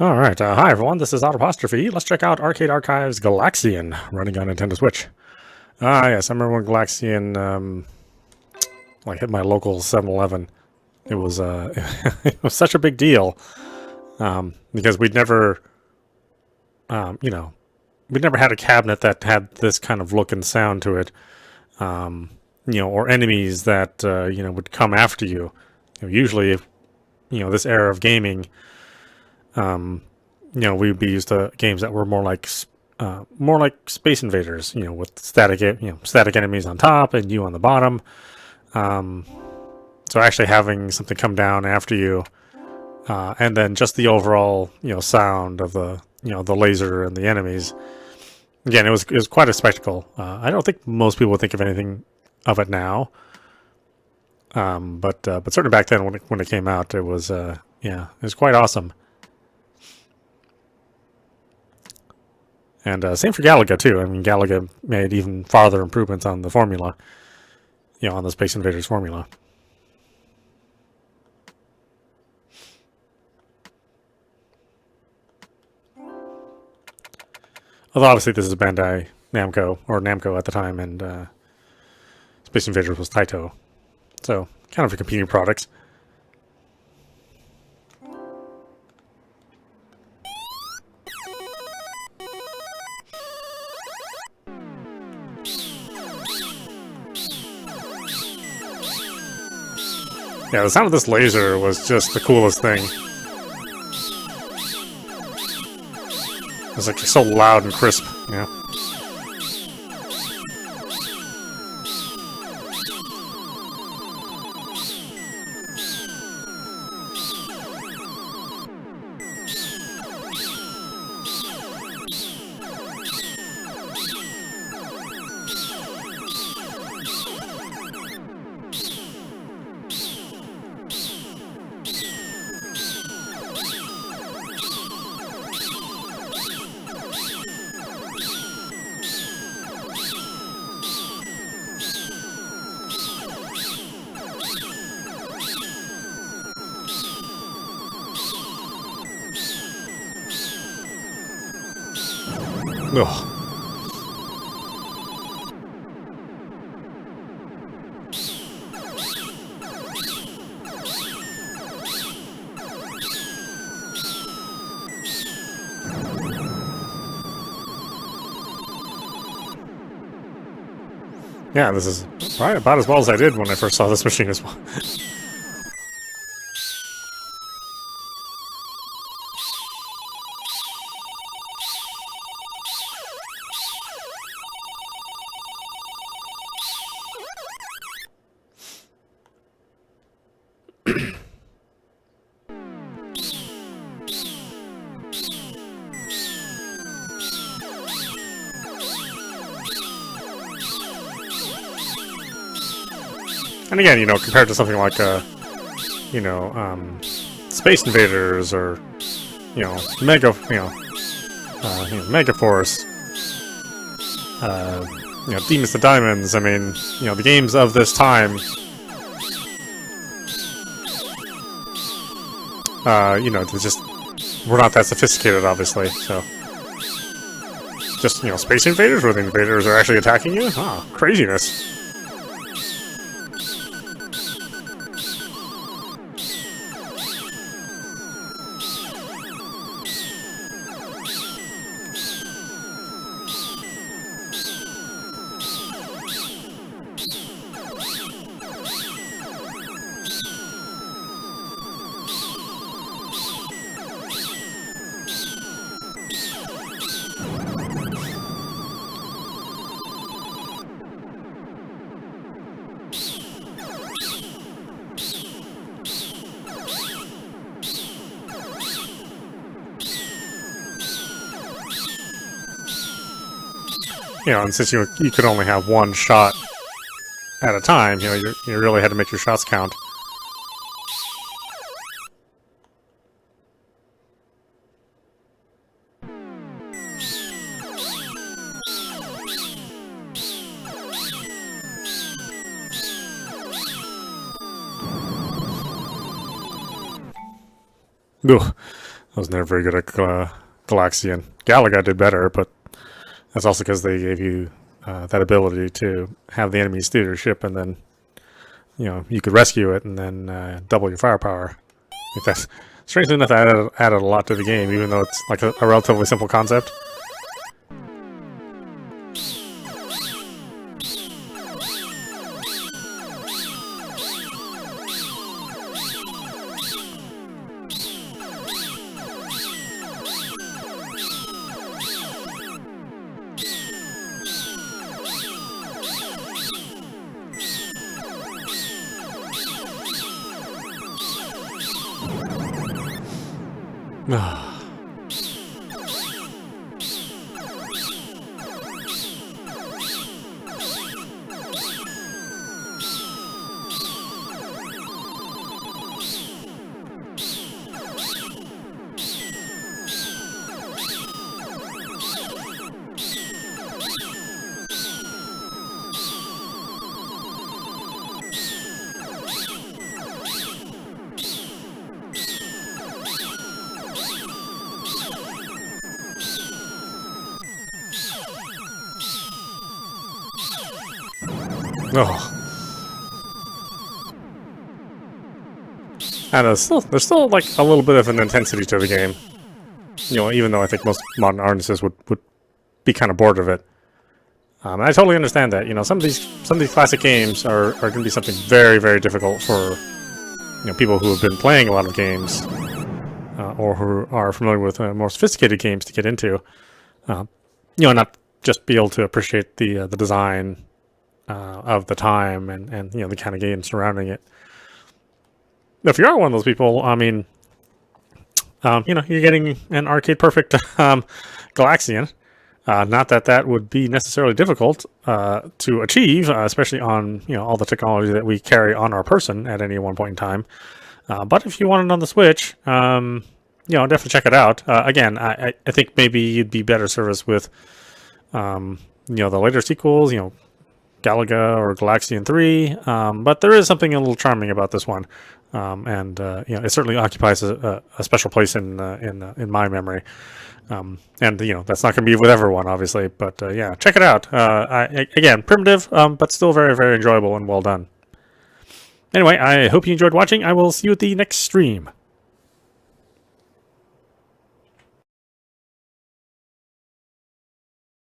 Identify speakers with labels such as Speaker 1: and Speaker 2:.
Speaker 1: Alright, hi everyone, this is audap. Let's check out Arcade Archive's Galaxian, running on Nintendo Switch. Yes, I remember when Galaxian, like, hit my local 7-Eleven. It was, it was such a big deal, because we'd never, we'd never had a cabinet that had this kind of look and sound to it, or enemies that, would come after you. Usually, if, this era of gaming, we'd be used to games that were more like Space Invaders, with static enemies on top and you on the bottom. So actually having something come down after you, and then just the overall, sound of the, the laser and the enemies. Again, it was quite a spectacle. I don't think most people would think of anything of it now. But certainly back then when it came out, it was quite awesome. And same for Galaga too. I mean, Galaga made even farther improvements on the formula, on the Space Invaders formula. Although obviously this is Bandai Namco, or Namco at the time, and Space Invaders was Taito. So, kind of a competing products. Yeah, the sound of this laser was just the coolest thing. It was like so loud and crisp, Ugh. Yeah, this is probably about as well as I did when I first saw this machine as well. And again, compared to something like, Space Invaders or, Megaforce, Demons to Diamonds. I mean, the games of this time, they just were not that sophisticated, obviously. So, just Space Invaders, where the invaders are actually attacking you. Ah, craziness. And since you could only have one shot at a time, you really had to make your shots count. Ugh. I was never very good at Galaxian. Galaga did better, but that's also because they gave you that ability to have the enemy steal your ship, and then you could rescue it and then double your firepower. If that's strangely enough, that added a lot to the game, even though it's like a relatively simple concept. Oh. And there's still like a little bit of an intensity to the game. Even though I think most modern artists would be kind of bored of it. I totally understand that. Some of these classic games are going to be something very, very difficult for people who have been playing a lot of games, or who are familiar with more sophisticated games to get into. Not just be able to appreciate the design of the time and the kind of game surrounding it. If you are one of those people, I mean, you're getting an arcade perfect Galaxian. Not that would be necessarily difficult to achieve, especially on all the technology that we carry on our person at any one point in time. But if you want it on the Switch, definitely check it out. Again, I think maybe you'd be better serviced with the later sequels, Galaga or Galaxian 3, but there is something a little charming about this one, and it certainly occupies a special place in my memory. And that's not going to be with everyone, obviously, but yeah, check it out. Again, primitive, but still very, very enjoyable and well done. Anyway, I hope you enjoyed watching. I will see you at the next stream.